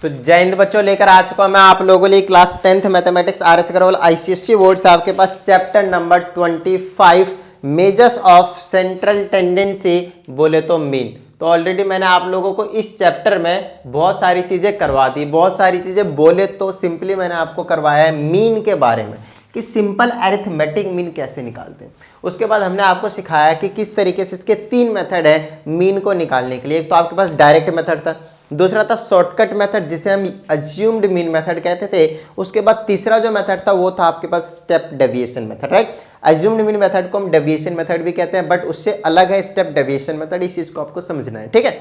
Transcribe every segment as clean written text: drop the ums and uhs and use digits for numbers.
तो जय हिंद बच्चों, लेकर आ चुका हूं मैं आप लोगों के लिए class 10th mathematics RS Agarwal ICSE board से आपके पास chapter number 25 measures of central tendency बोले तो मीन। तो ऑलरेडी मैंने आप लोगों को इस चैप्टर में बहुत सारी चीजें करवा दी, बहुत सारी चीजें बोले तो सिंपली मैंने आपको करवाया है मीन के बारे में कि सिंपल अरिथमेटिक मीन कैसे निकालते हैं। उसके बाद हमने आपको सिखाया कि किस तरीके से इसके 3 मेथड है मीन को निकालने के लिए। एक तो आपके पास डायरेक्ट मेथड था, दूसरा था शॉर्टकट मेथड जिसे हम अज्यूम्ड मीन मेथड कहते थे, उसके बाद तीसरा जो मेथड था वो था आपके पास step deviation method, right. Assumed mean method को हम डेविएशन मेथड भी कहते हैं, बट उससे अलग है स्टेप डेविएशन मेथड, इस चीज को आपको समझना है, ठीक है।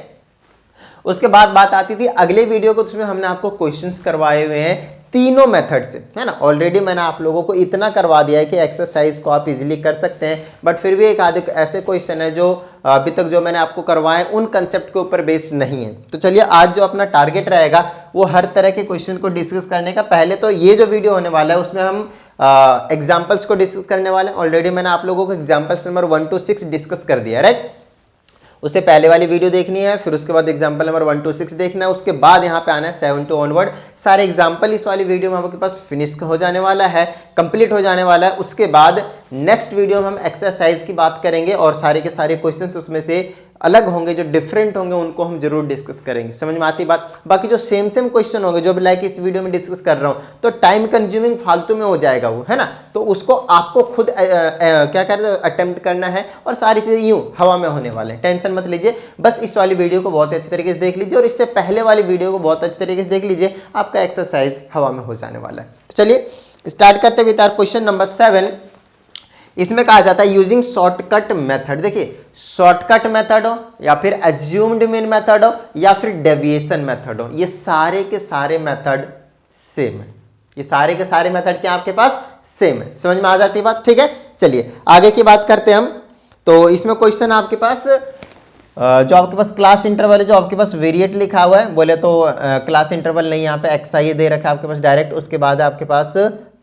उसके बाद बात आती थी अगले वीडियो को, उसमें हमने आपको क्वेश्चंस करवाए हुए हैं तीनों मेथड से, है ना। ऑलरेडी मैंने आप लोगों को इतना करवा दिया है कि एक्सरसाइज को आप इजीली कर सकते हैं, बट फिर भी एक आधे ऐसे क्वेश्चन है जो अभी तक जो मैंने आपको करवाए उन कंसेप्ट के ऊपर बेस्ड नहीं है। तो चलिए आज जो अपना टारगेट रहेगा वो हर तरह के क्वेश्चन को डिस्कस करने का। पहले तो ये जो वीडियो होने वाला है उसमें हम एग्जाम्पल्स को डिस्कस करने वाले हैं। ऑलरेडी मैंने आप लोगों को एग्जाम्पल्स नंबर 1 to 6 डिस्कस कर दिया, राइट। उससे पहले वाली वीडियो देखनी है, फिर उसके बाद एग्जाम्पल नंबर 1 to 6 देखना है, उसके बाद यहाँ पे आना है 7 to ऑनवर्ड। सारे एग्जाम्पल इस वाली वीडियो में आपके पास फिनिश हो जाने वाला है, कंप्लीट हो जाने वाला है। उसके बाद नेक्स्ट वीडियो में हम एक्सरसाइज की बात करेंगे और सारे के सारे क्वेश्चंस उसमें से अलग होंगे, जो डिफरेंट होंगे उनको हम जरूर डिस्कस करेंगे। समझ में आती बात। बाकी जो सेम क्वेश्चन होंगे जो भी लाइक इस वीडियो में डिस्कस कर रहा हूँ तो टाइम कंज्यूमिंग फालतू में हो जाएगा वो, है ना। तो उसको आपको खुद क्या कहते हैं अटेम्प्ट करना है, और सारी चीजें यूं हवा में होने वाले हैं, टेंशन मत लीजिए। बस इस वाली वीडियो को बहुत अच्छी तरीके से देख लीजिए और इससे पहले वाली वीडियो को बहुत अच्छी तरीके से देख लीजिए, आपका एक्सरसाइज हवा में हो जाने वाला है। तो चलिए स्टार्ट करते विद आवर क्वेश्चन नंबर 7। इसमें कहा जाता है यूजिंग शॉर्टकट मेथड। देखिए शॉर्टकट मेथड हो या फिर अज्यूम्ड मीन मेथड हो या फिर डेविएशन मेथड हो, ये सारे के सारे मेथड सेम है। ये सारे के सारे मेथड क्या आपके पास सेम है। समझ में आ जाती है बात, ठीक है। चलिए आगे की बात करते हैं हम। तो इसमें क्वेश्चन आपके पास जो आपके पास क्लास इंटरवल है, जो आपके पास वेरिएट लिखा हुआ है, बोले तो क्लास इंटरवल नहीं, यहाँ पे एक्सआई दे रखा है आपके पास डायरेक्ट। उसके बाद आपके पास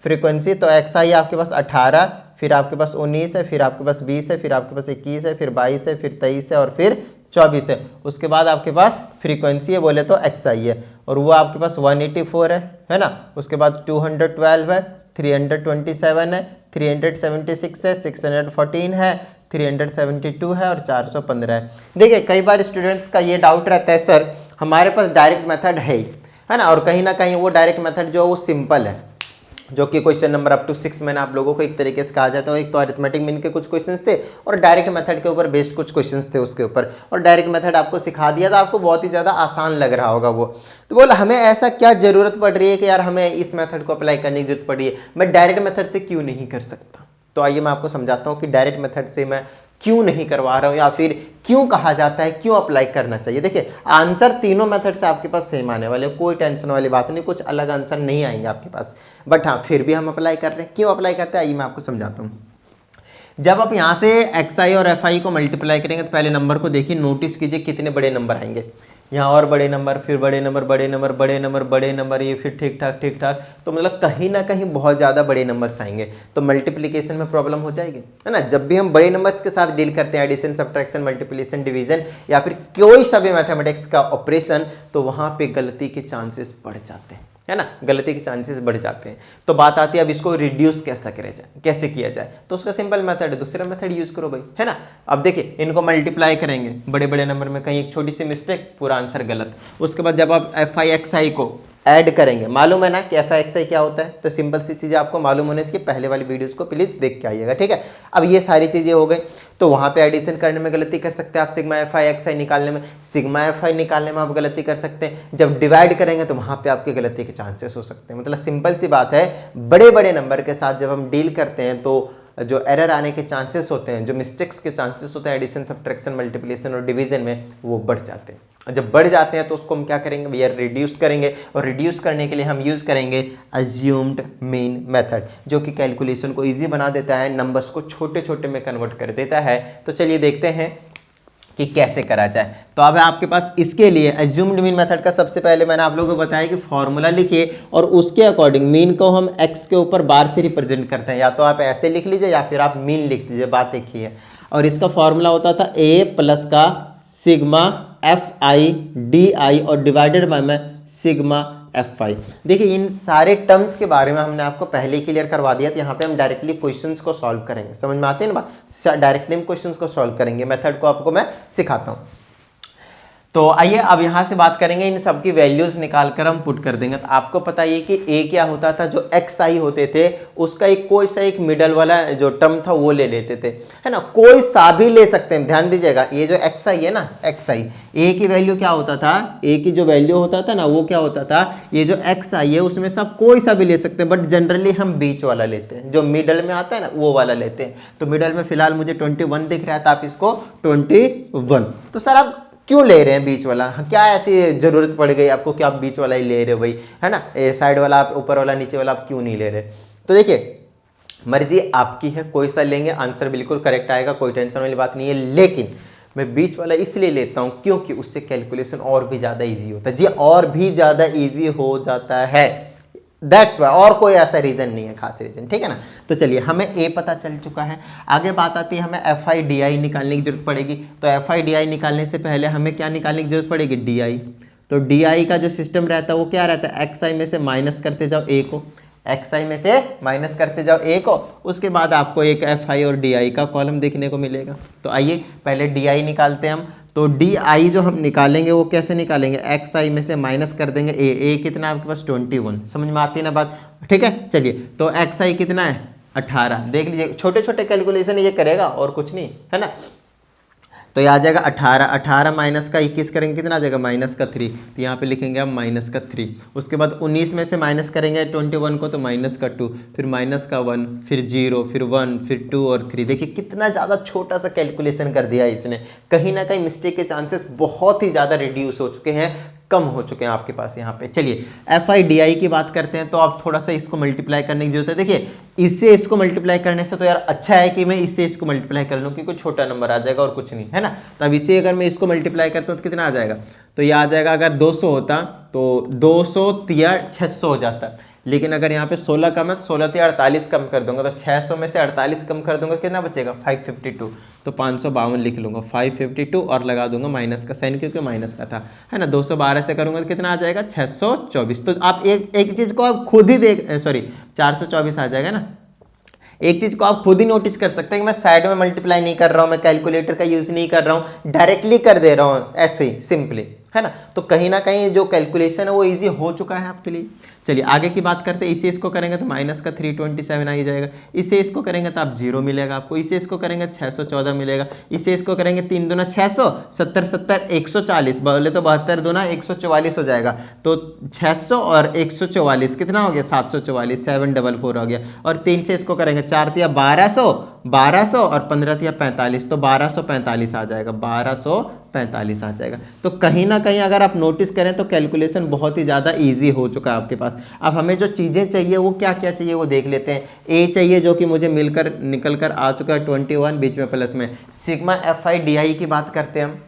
फ्रीक्वेंसी, तो एक्सआई आपके पास 18, फिर आपके पास 19 है, फिर आपके पास 20 है, फिर आपके पास 21 है, फिर 22 है, फिर 23 है और फिर 24 है। उसके बाद आपके पास फ्रीक्वेंसी है बोले तो एक्सआई है, और वो आपके पास 184 है ना। उसके बाद 212 है, 327 है, 376 है, 614 है, 372 है और 415 है। देखिए कई बार स्टूडेंट्स का ये डाउट रहता है सर हमारे पास डायरेक्ट मेथड है ना, और कहीं ना कहीं वो डायरेक्ट मेथड जो वो सिंपल है, जो कि क्वेश्चन नंबर अप टू 6 मैंने आप लोगों को एक तरीके से कहा जाता है। एक तो अरिथमेटिक मीन के कुछ क्वेश्चंस थे और डायरेक्ट मेथड के ऊपर बेस्ड कुछ क्वेश्चंस थे उसके ऊपर, और डायरेक्ट मेथड आपको सिखा दिया था, आपको बहुत ही ज़्यादा आसान लग रहा होगा वो। तो बोला हमें ऐसा क्या ज़रूरत पड़ रही है कि यार हमें इस मेथड को अप्लाई करने की जरूरत पड़ी है, मैं डायरेक्ट मेथड से क्यों नहीं कर सकता। तो आइए मैं आपको समझाता हूँ कि डायरेक्ट मेथड से मैं क्यों नहीं करवा रहा हूँ या फिर क्यों कहा जाता है, क्यों अप्लाई करना चाहिए। देखिए आंसर तीनों मेथड से आपके पास सेम आने वाले, कोई टेंशन वाली बात नहीं, कुछ अलग आंसर नहीं आएंगे आपके पास, बट हाँ फिर भी हम अप्लाई कर रहे हैं। क्यों अप्लाई करते हैं आइए मैं आपको समझाता हूँ। जब आप यहाँ से एक्सआई और एफआई को मल्टीप्लाई करेंगे तो पहले नंबर को देखिए, नोटिस कीजिए कितने बड़े नंबर आएंगे। यहाँ और बड़े नंबर, फिर बड़े नंबर, बड़े नंबर, बड़े नंबर, बड़े नंबर, ये फिर ठीक ठाक ठीक ठाक, तो मतलब कहीं ना कहीं बहुत ज़्यादा बड़े नंबर्स आएंगे, तो मल्टीप्लिकेशन में प्रॉब्लम हो जाएगी, है ना। जब भी हम बड़े नंबर्स के साथ डील करते हैं, एडिशन, सब्ट्रैक्शन, मल्टीप्लिकेशन, डिवीजन या फिर कोई सा भी मैथमेटिक्स का ऑपरेशन, तो वहाँ पे गलती के चांसेस बढ़ जाते हैं, है ना, गलती के चांसेस बढ़ जाते हैं। तो बात आती है अब इसको रिड्यूस कैसे किया जाए, तो उसका सिंपल मेथड है, दूसरा मेथड यूज करो भाई, है ना। अब देखिए इनको मल्टीप्लाई करेंगे बड़े बड़े नंबर में, कहीं एक छोटी सी मिस्टेक पूरा आंसर गलत। उसके बाद जब आप एफ आई एक्स आई को ऐड करेंगे, मालूम है ना कि एफ आई एक्स आई क्या होता है, तो सिंपल सी चीज़ें आपको मालूम होने से पहले वाली वीडियोस को प्लीज़ देख के आइएगा, ठीक है। अब ये सारी चीज़ें हो गई, तो वहाँ पे एडिशन करने में गलती कर सकते हैं आप, सिग्मा एफ आई एक्स आई निकालने में, सिग्मा एफ आई निकालने में आप गलती कर सकते हैं। जब डिवाइड करेंगे तो वहाँ पे आपकी गलती के चांसेस हो सकते हैं। मतलब सिंपल सी बात है, बड़े बड़े नंबर के साथ जब हम डील करते हैं तो जो एरर आने के चांसेस होते हैं, जो मिस्टेक्स के चांसेस होते हैं एडिशन, सब्ट्रैक्शन, मल्टीप्लिकेशन और डिवीजन में, वो बढ़ जाते हैं। और जब बढ़ जाते हैं तो उसको हम क्या करेंगे भैया, रिड्यूस करेंगे, और रिड्यूस करने के लिए हम यूज़ करेंगे अज्यूम्ड मीन मेथड, जो कि कैलकुलेशन को ईजी बना देता है, नंबर्स को छोटे छोटे में कन्वर्ट कर देता है। तो चलिए देखते हैं कि कैसे करा जाए। तो अब आपके पास इसके लिए अज्यूम्ड मीन मेथड का सबसे पहले मैंने आप लोगों को बताया कि फॉर्मूला लिखिए और उसके अकॉर्डिंग मीन को हम एक्स के ऊपर बार से रिप्रेजेंट करते हैं, या तो आप ऐसे लिख लीजिए या फिर आप मीन लिख दीजिए, बात एक ही है। और इसका फॉर्मूला होता था ए प्लस का सिग्मा एफ आई डी आई और डिवाइडेड बाय में सिग्मा एफ आई। देखिए इन सारे टर्म्स के बारे में हमने आपको पहले ही क्लियर करवा दिया था। यहाँ पे हम डायरेक्टली क्वेश्चंस को सॉल्व करेंगे, समझ में आते हैं ना बात, डायरेक्टली हम क्वेश्चंस को सॉल्व करेंगे, मेथड को आपको मैं सिखाता हूँ। तो आइए अब यहाँ से बात करेंगे, इन सब की वैल्यूज निकाल कर हम पुट कर देंगे। तो आपको पता है कि ए क्या होता था, जो एक्स आई होते थे उसका एक कोई सा एक मिडल वाला जो टर्म था वो ले लेते थे, है ना, कोई सा भी ले सकते हैं। ध्यान दीजिएगा, ये जो एक्स आई है ना, एक्स आई, ए की वैल्यू क्या होता था, ए की जो वैल्यू होता था ना वो क्या होता था, ये जो एक्स आई है उसमें सब कोई सा भी ले सकते हैं, बट जनरली हम बीच वाला लेते हैं, जो मिडल में आता है ना वो वाला लेते हैं। तो मिडल में फिलहाल मुझे 21 दिख रहा है, तो आप इसको 21। तो सर आप क्यों ले रहे हैं बीच वाला, क्या ऐसी जरूरत पड़ गई आपको कि आप बीच वाला ही ले रहे हो भाई, है ना, साइड वाला आप, ऊपर वाला, नीचे वाला आप क्यों नहीं ले रहे। तो देखिए मर्जी आपकी है, कोई सा लेंगे आंसर बिल्कुल करेक्ट आएगा, कोई टेंशन वाली बात नहीं है। लेकिन मैं बीच वाला इसलिए लेता हूं क्योंकि उससे कैलकुलेशन और भी ज़्यादा ईजी होता है जी, और भी ज़्यादा ईजी हो जाता है, दैट्स वाई, और कोई ऐसा रीज़न नहीं है, खास रीज़न, ठीक है ना। तो चलिए हमें ए पता चल चुका है, आगे बात आती है हमें एफ आई डी आई निकालने की जरूरत पड़ेगी। तो एफ आई डी आई निकालने से पहले हमें क्या निकालने की जरूरत पड़ेगी, डी आई। तो डी आई का जो सिस्टम रहता है वो क्या रहता है, एक्स आई में से माइनस करते जाओ ए को, एक्स आई में से माइनस करते जाओ ए को, उसके बाद आपको एक एफ आई और डी आई का कॉलम देखने को मिलेगा। तो आइए पहले डी आई निकालते हैं हम। तो डी आई जो हम निकालेंगे वो कैसे निकालेंगे, एक्स आई में से माइनस कर देंगे ए कितना आपके पास 21, समझ में आती है ना बात, ठीक है। चलिए तो एक्स आई कितना है 18, देख लीजिए छोटे छोटे कैलकुलेशन ये करेगा और कुछ नहीं, है ना। तो ये आ जाएगा 18, 18 माइनस का 21 करेंगे कितना आ जाएगा, माइनस का 3, तो यहाँ पे लिखेंगे हम माइनस का 3। उसके बाद 19 में से माइनस करेंगे 21 को, तो माइनस का 2, फिर माइनस का 1, फिर 0, फिर 1, फिर 2 और 3। देखिए कितना ज़्यादा छोटा सा कैलकुलेशन कर दिया है इसने, कहीं ना कहीं मिस्टेक के चांसेस बहुत ही ज़्यादा रिड्यूस हो चुके हैं, कम हो चुके हैं आपके पास यहाँ पे। चलिए एफ आई डी आई की बात करते हैं, तो आप थोड़ा सा इसको मल्टीप्लाई करने की जरूरत है। देखिए इससे इसको मल्टीप्लाई करने से तो यार अच्छा है कि मैं इससे इसको मल्टीप्लाई कर लूँ, क्योंकि छोटा नंबर आ जाएगा और कुछ नहीं, है ना। तो अब इसे अगर मैं इसको मल्टीप्लाई करता हूँ तो कितना आ जाएगा, तो ये आ जाएगा, अगर 200 होता तो 200 तिया 600 हो जाता, लेकिन अगर यहाँ पे 16 कम है तो 16 तिया 48 कम कर दूंगा, तो 600 में से 48 कम कर दूंगा, कितना बचेगा 552, तो 552 लिख लूंगा, 552 और लगा दूंगा माइनस का साइन, क्योंकि माइनस का था, है ना। 212 से करूंगा तो कितना आ जाएगा 624। तो आप एक चीज़ को आप खुद ही 424 आ जाएगा ना। एक चीज को आप खुद ही नोटिस कर सकते हैं कि मैं साइड में मल्टीप्लाई नहीं कर रहा हूं, मैं कैलकुलेटर का यूज नहीं कर रहा हूं, डायरेक्टली कर दे रहा हूं ऐसे ही सिंपली, है ना। तो कहीं ना कहीं जो कैलकुलेशन है वो इजी हो चुका है आपके लिए। चलिए आगे की बात करते हैं, इसे इसको करेंगे तो माइनस का 327 आ ही जाएगा, इसे इसको करेंगे तो आप 0 मिलेगा आपको, इसे इसको करेंगे 614 मिलेगा, इसे इसको करेंगे 3 दूना 600, 70 70 140, बोले तो 72 दूना 144 हो जाएगा। तो 600 और 144 कितना हो गया 744, 744 हो गया। और 3 से इसको करेंगे 4 तिया 1200 और 15 तिया 45, तो 1245 आ जाएगा, 1245 आ जाएगा। तो कहीं ना कहीं अगर आप नोटिस करें तो कैलकुलेशन बहुत ही ज़्यादा इजी हो चुका है आपके पास। अब हमें जो चीज़ें चाहिए वो क्या क्या चाहिए वो देख लेते हैं। ए चाहिए जो कि मुझे निकल कर आ चुका है 21, बीच में प्लस में। सिग्मा एफ आई डी आई की बात करते हैं हम।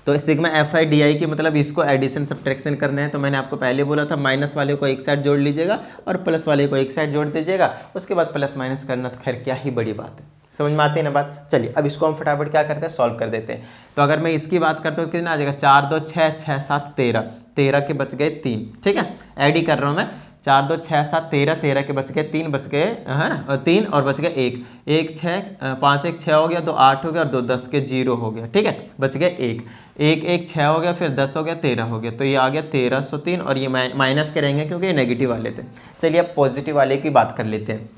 तो सिग्मा एफ आई डी आई की मतलब इसको एडिशन सब्ट्रैक्शन करना है। तो मैंने आपको पहले बोला था माइनस वाले को एक साइड जोड़ लीजिएगा और प्लस वाले को एक साइड जोड़ दीजिएगा, उसके बाद प्लस माइनस करना, तो खैर क्या ही बड़ी बात है, समझ में आती है ना बात। चलिए अब इसको हम फटाफट क्या करते हैं, सॉल्व कर देते हैं। तो अगर मैं इसकी बात करता हूँ तो कितना आ जाएगा, 4 2 6 6 7 13, 13 के बच गए 3, ठीक है, ऐड ही कर रहा हूँ मैं, 4 2 6 7 13, 13 के बच गए 3 बच गए, है ना, 3 और बच गए 1, 1 6 5 1 6 हो गया, 2 8 हो गया और 2 10 के 0 हो गया, ठीक है, बच गए 1 1 1 6 हो गया, फिर 10 हो गया, 13 हो गया, तो ये आ गया 1303 और ये माइनस करेंगे क्योंकि ये नेगेटिव वाले थे। चलिए अब पॉजिटिव वाले की बात कर लेते हैं।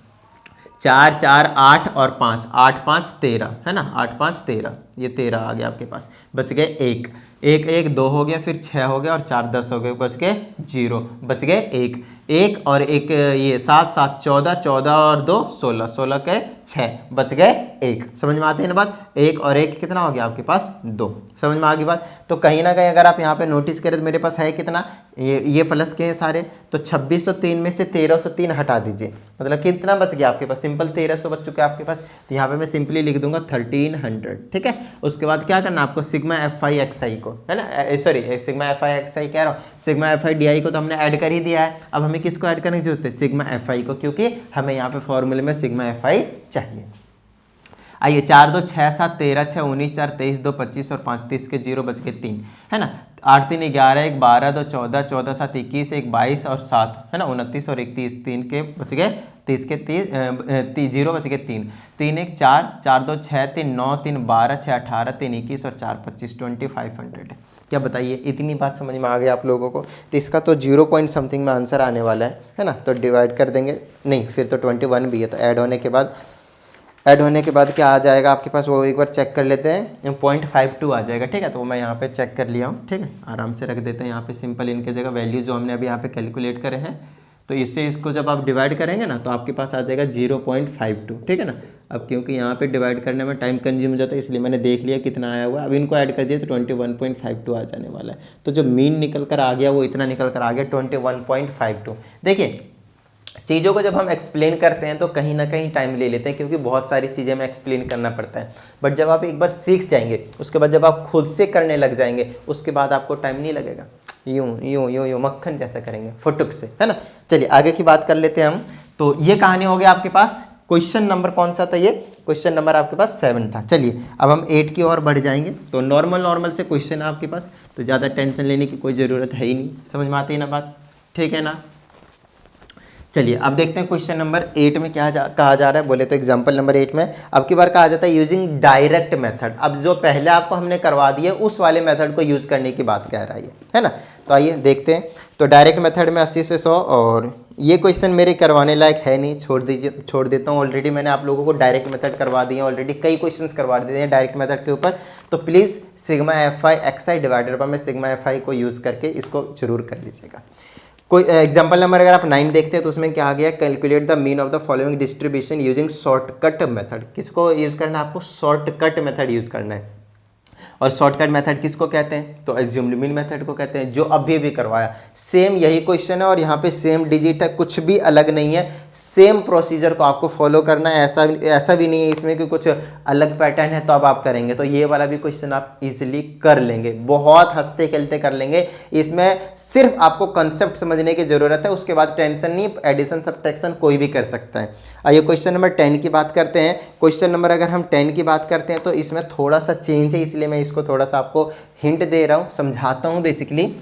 4 4 8 और 5, 8 5 13, है ना, 8 5 13, ये 13 आ गया आपके पास, बच गए 1 1 1 2 हो गया, फिर 6 हो गया और 4 10 हो गए, बच गए 0, बच गए 1 1 और 1 ये 7 7 14, 14 और 2 16, 16 के 6, बच गए 1, समझ में आती है ना बात। 1 और 1 कितना हो गया आपके पास 2, समझ में आ गई बात। तो कहीं ना कहीं अगर आप यहाँ पे नोटिस करें तो मेरे पास है कितना, ये प्लस के हैं सारे, तो 2603 में से 1303 हटा दीजिए, मतलब कितना बच गया आपके पास, सिंपल 1300 बच चुके हैं आपके पास। तो यहाँ पे मैं सिंपली लिख दूंगा 1300, ठीक है। उसके बाद क्या करना आपको, sigma F I X I को, है ना, sorry sigma F I X I कह रहा हूँ, sigma F I D I को तो हमने ऐड कर ही दिया है। अब हमें किसको ऐड करने की जरूरत है, सिग्मा एफ आई को, क्योंकि हमें यहाँ पे फॉर्मूले में सिग्मा एफ आई चाहिए। आइए 4 2 6 7 13 6 19 4 23 2 25 और 5 30 के 0 बच गए 3, है ना। 8 3 11, 1 12, 2 14, 14 7 21, 1 22 और 7 है ना 29 और 31, 3 के बच गए 30 के 30 जीरो बच गए 3, 3 1 4, 4 2 6, 3 9, 3 12, 6 18, 3 21 और 4 25, 2500 है। क्या बताइए, इतनी बात समझ में आ गई आप लोगों को? तो इसका तो 0 पॉइंट समथिंग में आंसर आने वाला है ना। तो डिवाइड कर देंगे, नहीं फिर तो 21 भी है, तो ऐड होने के बाद क्या आ जाएगा आपके पास, वो एक बार चेक कर लेते हैं, 0.52 आ जाएगा। ठीक है, तो मैं यहाँ पे चेक कर लिया हूँ। ठीक है, आराम से रख देते हैं यहाँ पे सिंपल, इनके जगह वैल्यू जो हमने अभी यहाँ पे कैलकुलेट करे हैं, तो इससे इसको जब आप डिवाइड करेंगे ना तो आपके पास आ जाएगा 0.52। ठीक है ना। अब क्योंकि यहाँ पे डिवाइड करने में टाइम कंज्यूम हो जाता है, इसलिए मैंने देख लिया कितना आया हुआ है। अब इनको ऐड कर दिया तो 21.52 आ जाने वाला है। तो जो मीन निकल कर आ गया वो इतना निकल कर आ गया 21.52। देखिए, चीज़ों को जब हम एक्सप्लेन करते हैं तो कहीं ना कहीं टाइम ले लेते हैं, क्योंकि बहुत सारी चीज़ें हमें एक्सप्लेन करना पड़ता है। बट जब आप एक बार सीख जाएंगे, उसके बाद जब आप खुद से करने लग जाएंगे, उसके बाद आपको टाइम नहीं लगेगा। यूं यूं यूं यूं मक्खन जैसा करेंगे फुटुक से, है ना। चलिए आगे की बात कर लेते हैं हम। तो ये कहानी हो गया आपके पास। क्वेश्चन नंबर कौन सा था? ये क्वेश्चन नंबर आपके पास 7 था। चलिए अब हम 8 की ओर बढ़ जाएंगे। तो नॉर्मल से क्वेश्चन है आपके पास, तो ज़्यादा टेंशन लेने की कोई ज़रूरत है ही नहीं। समझ में आती है ना बात? ठीक है ना। चलिए अब देखते हैं क्वेश्चन नंबर 8 में क्या कहा जा रहा है। बोले तो एग्जांपल नंबर 8 में अब की बार कहा जाता है यूजिंग डायरेक्ट मेथड। अब जो पहले आपको हमने करवा दिया उस वाले मेथड को यूज़ करने की बात कह रहा है ना। तो आइए देखते हैं। तो डायरेक्ट मेथड में 80 से 100, और ये क्वेश्चन मेरे करवाने लायक है नहीं, छोड़ देता हूँ। ऑलरेडी मैंने आप लोगों को डायरेक्ट मेथड करवा दिए, ऑलरेडी कई क्वेश्चंस करवा दिए हैं डायरेक्ट मेथड के ऊपर। तो please sigma F I X I divided पर मैं सिग्मा एफ आई को यूज़ करके इसको जरूर कर लीजिएगा। कोई एग्जाम्पल नंबर अगर आप 9 देखते हैं तो उसमें क्या आ गया, calculate the mean of the following distribution using shortcut method. किसको यूज़ करना है? आपको शॉर्टकट मेथड यूज़ करना है। और शॉर्टकट मेथड किसको कहते हैं? तो अज्यूम्ड मीन मेथड को कहते हैं, जो अभी भी करवाया। सेम यही क्वेश्चन है और यहाँ पे सेम डिजिट है, कुछ भी अलग नहीं है। सेम प्रोसीजर को आपको फॉलो करना है। ऐसा भी नहीं है इसमें कि कुछ अलग पैटर्न है तो अब आप करेंगे। तो ये वाला भी क्वेश्चन आप इजीली कर लेंगे, बहुत हंसते खेलते कर लेंगे। इसमें सिर्फ आपको कंसेप्ट समझने की जरूरत है, उसके बाद टेंशन नहीं, एडिशन सब्ट्रैक्शन कोई भी कर सकता है। आइए क्वेश्चन नंबर 10 की बात करते हैं। क्वेश्चन नंबर अगर हम 10 की बात करते हैं तो इसमें थोड़ा सा चेंज है, इसलिए मैं इसको थोड़ा सा आपको हिंट दे रहा हूँ, समझाता हूँ बेसिकली।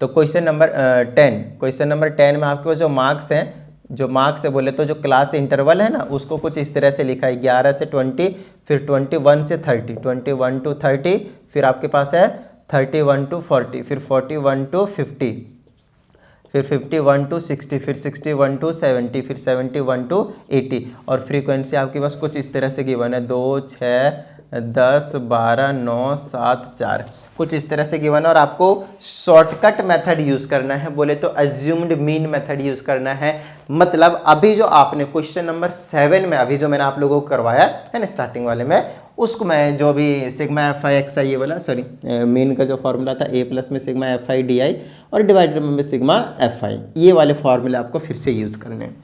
तो क्वेश्चन नंबर 10 में आपके पास जो मार्क्स हैं, जो मार्क्स है बोले तो जो क्लास इंटरवल है ना, उसको कुछ इस तरह से लिखा है 11 से 20, फिर 21 से 30, 21 टू 30, फिर आपके पास है 31 टू 40, फिर 41 टू 50, फिर 51 टू 60, फिर 61 टू 70, फिर 71 टू 80। और फ्रीक्वेंसी आपके पास कुछ इस तरह से गिवन है 2 6 10 12 9 7 4, कुछ इस तरह से गिवन है। और आपको शॉर्टकट मेथड यूज़ करना है, बोले तो अज्यूम्ड मीन मेथड यूज़ करना है। मतलब अभी जो आपने क्वेश्चन नंबर 7 में अभी जो मैंने आप लोगों को करवाया है ना स्टार्टिंग वाले में, उसको मैं जो भी सिग्मा एफ आई एक्स आई ये वाला सॉरी मीन का जो फॉर्मूला था ए प्लस में सिग्मा एफ आई डी आई और डिवाइडेड में सिग्मा एफ आई, ये वाले फॉर्मूले आपको फिर से यूज़ करने हैं।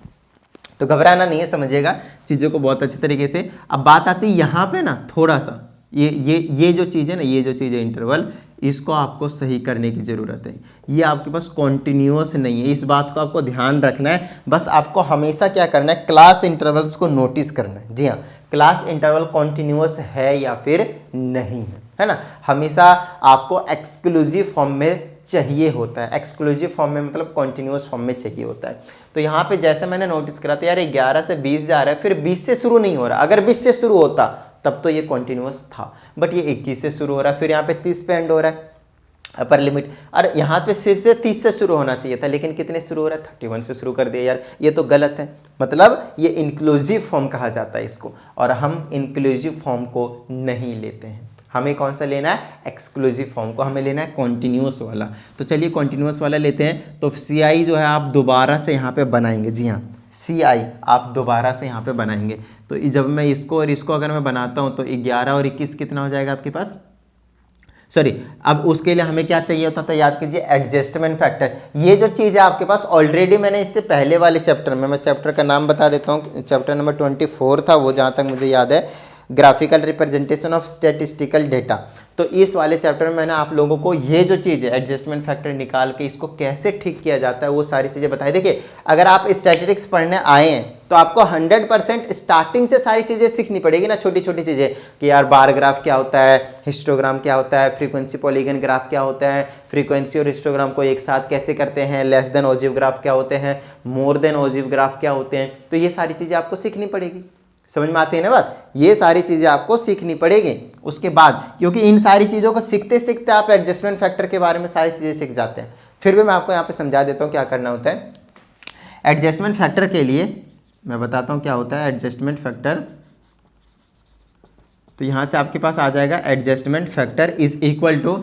तो घबराना नहीं है, समझिएगा चीज़ों को बहुत अच्छी तरीके से। अब बात आती है यहाँ पे ना थोड़ा सा ये जो चीज़ है ना, ये जो चीज़ है इंटरवल, इसको आपको सही करने की ज़रूरत है। ये आपके पास कॉन्टिन्यूअस नहीं है, इस बात को आपको ध्यान रखना है। बस आपको हमेशा क्या करना है, क्लास इंटरवल्स को नोटिस करना है। जी हाँ, क्लास इंटरवल कॉन्टिन्यूअस है या फिर नहीं है ना। हमेशा आपको एक्सक्लूसिव फॉर्म में चाहिए होता है, एक्सक्लूसिव फॉर्म में मतलब कॉन्टिन्यूअस फॉर्म में चाहिए होता है। तो यहाँ पे जैसे मैंने नोटिस करा था यार 11 से 20 जा रहा है, फिर 20 से शुरू नहीं हो रहा। अगर 20 से शुरू होता तब तो ये कॉन्टिन्यूअस था, बट ये 21 से शुरू हो रहा है, फिर यहाँ पे 30 पे एंड हो रहा है अपर लिमिट। और यहाँ पे से 30 से शुरू होना चाहिए था, लेकिन कितने शुरू हो रहा है, 31 से शुरू कर दिया यार, ये तो गलत है। मतलब ये इंक्लूसिव फॉर्म कहा जाता है इसको, और हम इंक्लूसिव फॉर्म को नहीं लेते हैं। हमें कौन सा लेना है, एक्सक्लूसिव फॉर्म को हमें लेना है कॉन्टिन्यूअस वाला। तो चलिए कॉन्टिन्यूअस वाला लेते हैं। तो सी आई जो है आप दोबारा से यहाँ पे बनाएंगे। जी हाँ, सी आई आप दोबारा से यहाँ पे बनाएंगे। तो जब मैं इसको और इसको अगर मैं बनाता हूँ तो 11 और 21 कितना हो जाएगा आपके पास, सॉरी अब उसके लिए हमें क्या चाहिए होता था, याद कीजिए एडजस्टमेंट फैक्टर। ये जो चीज़ है आपके पास ऑलरेडी मैंने इससे पहले वाले चैप्टर में, मैं चैप्टर का नाम बता देता हूँ, चैप्टर नंबर 24 था वो, जहाँ तक मुझे याद है graphical representation of statistical data. तो इस वाले चैप्टर में मैंने आप लोगों को ये जो चीज़ है एडजस्टमेंट फैक्टर निकाल के इसको कैसे ठीक किया जाता है वो सारी चीज़ें बताई। देखिए अगर आप स्टैटिस्टिक्स पढ़ने आए हैं तो आपको 100% स्टार्टिंग से सारी चीज़ें सीखनी पड़ेगी ना, छोटी छोटी चीज़ें कि यार बार ग्राफ क्या होता है, हिस्टोग्राम क्या होता है, फ्रीक्वेंसी पॉलीगन ग्राफ क्या होता है, फ्रीक्वेंसी और हिस्टोग्राम को एक साथ कैसे करते हैं, लेस देन ओजिव ग्राफ क्या होते हैं, मोर देन ओजिव ग्राफ क्या होते हैं। तो ये सारी चीज़ें आपको सीखनी पड़ेगी। समझ में आती है ना बात? ये सारी चीज़ें आपको सीखनी पड़ेगी उसके बाद, क्योंकि इन सारी चीज़ों को सीखते सीखते आप एडजस्टमेंट फैक्टर के बारे में सारी चीज़ें सीख जाते हैं। फिर भी मैं आपको यहाँ पे समझा देता हूँ क्या करना होता है। एडजस्टमेंट फैक्टर के लिए मैं बताता हूँ क्या होता है एडजस्टमेंट फैक्टर। तो यहाँ से आपके पास आ जाएगा adjustment factor is equal to,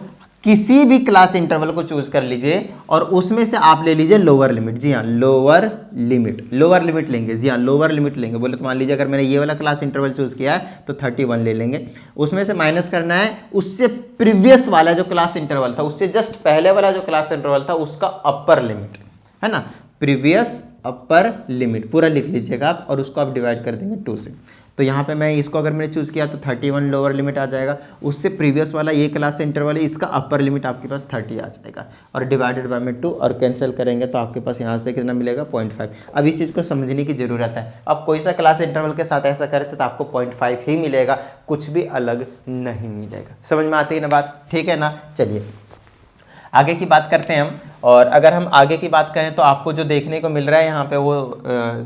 किसी भी क्लास इंटरवल को चूज कर लीजिए और उसमें से आप ले लीजिए लोअर लिमिट। जी हाँ, लोअर लिमिट लेंगे। जी हाँ, लोअर लिमिट लेंगे। बोले तो मान लीजिए अगर मैंने ये वाला क्लास इंटरवल चूज किया है तो 31 ले लेंगे। उसमें से माइनस करना है उससे प्रीवियस वाला जो क्लास इंटरवल था, उससे जस्ट पहले वाला जो क्लास इंटरवल था उसका अपर लिमिट है ना, प्रीवियस अपर लिमिट पूरा लिख लीजिएगा आप और उसको आप डिवाइड कर देंगे 2 से। तो यहाँ पे मैं इसको अगर मैंने चूज़ किया तो 31 लोअर लिमिट आ जाएगा, उससे प्रीवियस वाला ये क्लास इंटरवल है इसका अपर लिमिट आपके पास 30 आ जाएगा और डिवाइडेड बाय में 2 और कैंसिल करेंगे तो आपके पास यहाँ पे कितना मिलेगा 0.5। अब इस चीज़ को समझने की ज़रूरत है। अब कोई सा क्लास इंटरवल के साथ ऐसा करते तो आपको 0.5 ही मिलेगा, कुछ भी अलग नहीं मिलेगा। समझ में आती है ना बात? ठीक है ना। चलिए आगे की बात करते हैं हम। और अगर हम आगे की बात करें तो आपको जो देखने को मिल रहा है यहाँ पे वो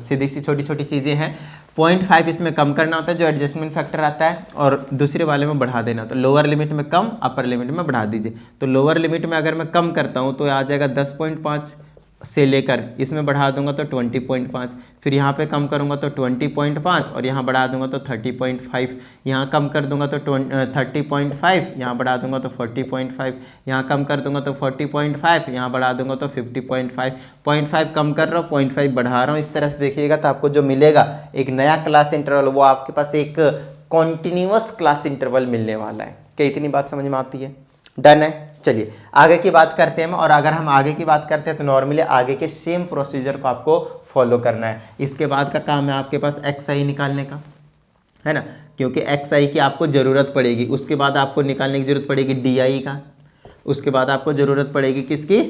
सीधी सी छोटी छोटी चीज़ें हैं। 0.5 इसमें कम करना होता है जो एडजस्टमेंट फैक्टर आता है और दूसरे वाले में बढ़ा देना। तो लोअर लिमिट में कम, अपर लिमिट में बढ़ा दीजिए। तो लोअर लिमिट में अगर मैं कम करता हूँ तो आ जाएगा 10.5 से लेकर इसमें बढ़ा दूंगा तो 20.5, फिर यहाँ पे कम करूँगा तो 20.5 और यहाँ बढ़ा दूंगा तो 30.5, यहाँ कम कर दूंगा तो 30.5, यहाँ बढ़ा दूंगा तो 40.5, यहाँ कम कर दूंगा तो 40.5, यहाँ बढ़ा दूंगा तो 50.5। 0.5 कम कर रहा हूँ, 0.5 बढ़ा रहा हूँ। इस तरह से देखिएगा तो आपको जो मिलेगा एक नया क्लास इंटरवल, वो आपके पास एक कॉन्टिन्यूअस क्लास इंटरवल मिलने वाला है। क्या इतनी बात समझ में आती है? डन है। चलिए आगे की बात करते हैं। और अगर हम आगे की बात करते हैं तो नॉर्मली आगे के सेम प्रोसीजर को आपको फॉलो करना है। इसके बाद का काम है आपके पास XI निकालने का, है ना, क्योंकि XI की आपको ज़रूरत पड़ेगी। उसके बाद आपको निकालने की ज़रूरत पड़ेगी DI का, उसके बाद आपको ज़रूरत पड़ेगी किसकी?